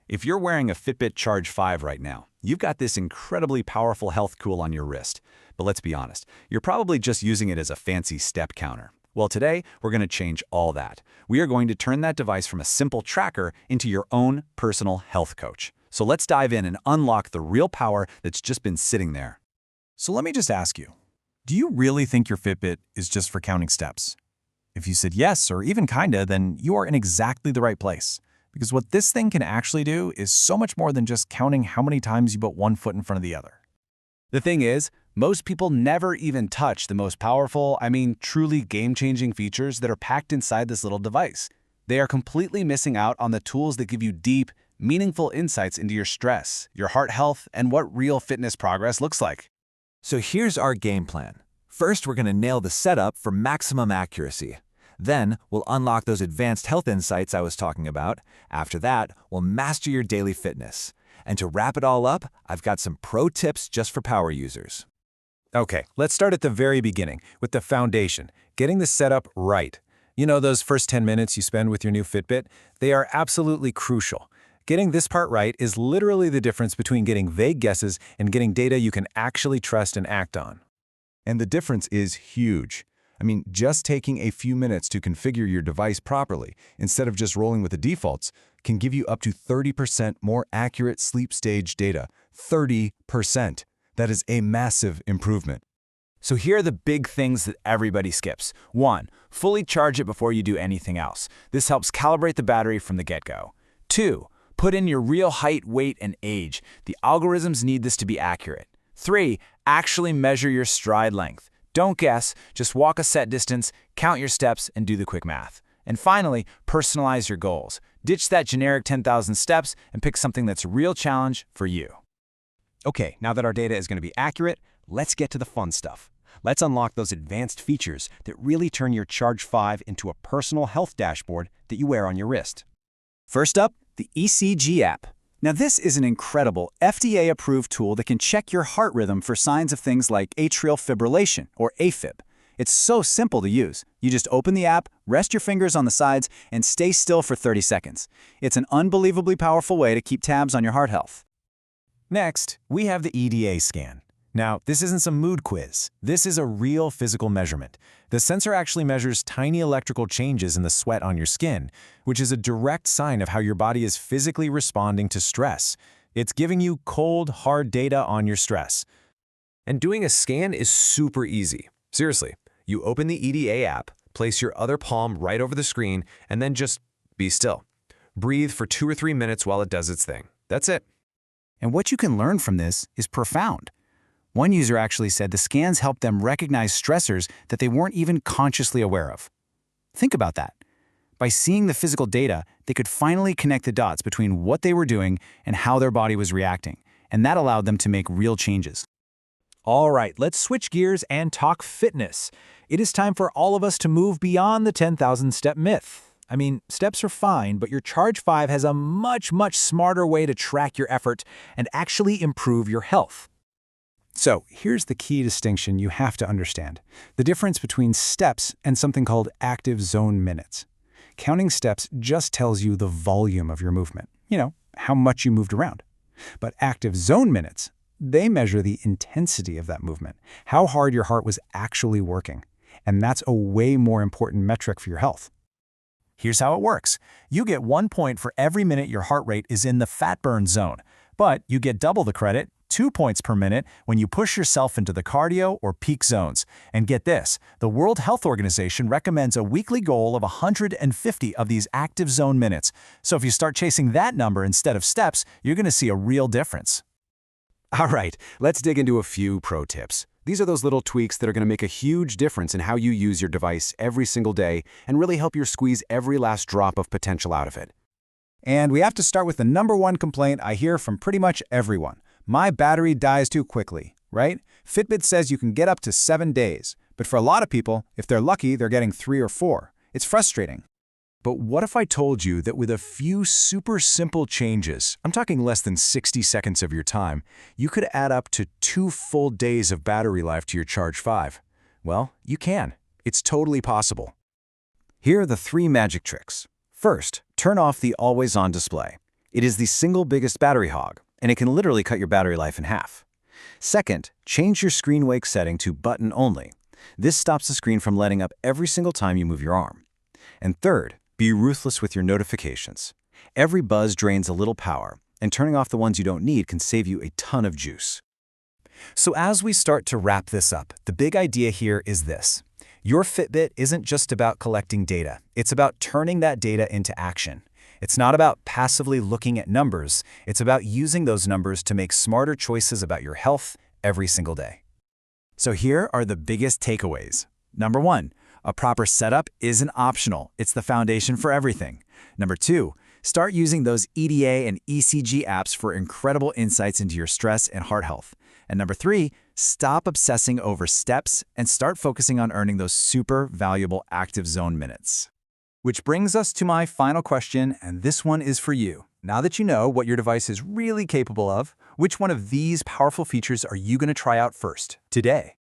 If you're wearing a Fitbit Charge 5 right now, you've got this incredibly powerful health tool on your wrist. But let's be honest, you're probably just using it as a fancy step counter. Well, today, we're going to change all that. We are going to turn that device from a simple tracker into your own personal health coach. So let's dive in and unlock the real power that's just been sitting there. So let me just ask you, do you really think your Fitbit is just for counting steps? If you said yes, or even kinda, then you are in exactly the right place. Because what this thing can actually do is so much more than just counting how many times you put one foot in front of the other. The thing is, most people never even touch the most powerful, truly game-changing features that are packed inside this little device. They are completely missing out on the tools that give you deep, meaningful insights into your stress, your heart health, and what real fitness progress looks like. So here's our game plan. First, we're going to nail the setup for maximum accuracy. Then, we'll unlock those advanced health insights I was talking about. After that, we'll master your daily fitness. And to wrap it all up, I've got some pro tips just for power users. Okay, let's start at the very beginning, with the foundation, getting the setup right. You know those first 10 minutes you spend with your new Fitbit? They are absolutely crucial. Getting this part right is literally the difference between getting vague guesses and getting data you can actually trust and act on. And the difference is huge. Just taking a few minutes to configure your device properly, instead of just rolling with the defaults, can give you up to 30% more accurate sleep stage data. 30%. That is a massive improvement. So here are the big things that everybody skips. 1. Fully charge it before you do anything else. This helps calibrate the battery from the get-go. 2. Put in your real height, weight, and age. The algorithms need this to be accurate. 3. Actually measure your stride length. Don't guess, just walk a set distance, count your steps, and do the quick math. And finally, personalize your goals. Ditch that generic 10,000 steps and pick something that's a real challenge for you. Okay, now that our data is going to be accurate, let's get to the fun stuff. Let's unlock those advanced features that really turn your Charge 5 into a personal health dashboard that you wear on your wrist. First up, the ECG app. Now this is an incredible FDA-approved tool that can check your heart rhythm for signs of things like atrial fibrillation, or AFib. It's so simple to use. You just open the app, rest your fingers on the sides, and stay still for 30 seconds. It's an unbelievably powerful way to keep tabs on your heart health. Next, we have the EDA scan. Now, this isn't some mood quiz. This is a real physical measurement. The sensor actually measures tiny electrical changes in the sweat on your skin, which is a direct sign of how your body is physically responding to stress. It's giving you cold, hard data on your stress. And doing a scan is super easy. Seriously, you open the EDA app, place your other palm right over the screen, and then just be still. Breathe for 2 or 3 minutes while it does its thing. That's it. And what you can learn from this is profound. One user actually said the scans helped them recognize stressors that they weren't even consciously aware of. Think about that. By seeing the physical data, they could finally connect the dots between what they were doing and how their body was reacting, and that allowed them to make real changes. All right, let's switch gears and talk fitness. It is time for all of us to move beyond the 10,000-step myth. Steps are fine, but your Charge 5 has a much smarter way to track your effort and actually improve your health. So here's the key distinction you have to understand: the difference between steps and something called active zone minutes. Counting steps just tells you the volume of your movement, how much you moved around. But active zone minutes, they measure the intensity of that movement, how hard your heart was actually working. And that's a way more important metric for your health. Here's how it works. You get 1 point for every minute your heart rate is in the fat burn zone, but you get double the credit, 2 points per minute, when you push yourself into the cardio or peak zones. And get this, the World Health Organization recommends a weekly goal of 150 of these active zone minutes. So if you start chasing that number instead of steps, you're going to see a real difference. All right, let's dig into a few pro tips. These are those little tweaks that are going to make a huge difference in how you use your device every single day and really help you squeeze every last drop of potential out of it. And we have to start with the #1 complaint I hear from pretty much everyone. My battery dies too quickly, right? Fitbit says you can get up to 7 days, but for a lot of people, if they're lucky, they're getting 3 or 4. It's frustrating. But what if I told you that with a few super simple changes, I'm talking less than 60 seconds of your time, you could add up to 2 full days of battery life to your Charge 5? Well, you can. It's totally possible. Here are the 3 magic tricks. First, turn off the always-on display. It is the single biggest battery hog, and it can literally cut your battery life in half. Second, change your screen wake setting to button only. This stops the screen from letting up every single time you move your arm. And third, be ruthless with your notifications. Every buzz drains a little power, and turning off the ones you don't need can save you a ton of juice. So as we start to wrap this up, the big idea here is this. Your Fitbit isn't just about collecting data. It's about turning that data into action. It's not about passively looking at numbers. It's about using those numbers to make smarter choices about your health every single day. So here are the biggest takeaways. Number 1, a proper setup isn't optional. It's the foundation for everything. Number 2, start using those EDA and ECG apps for incredible insights into your stress and heart health. And number 3, stop obsessing over steps and start focusing on earning those super valuable active zone minutes. Which brings us to my final question, and this one is for you. Now that you know what your device is really capable of, which one of these powerful features are you going to try out first today?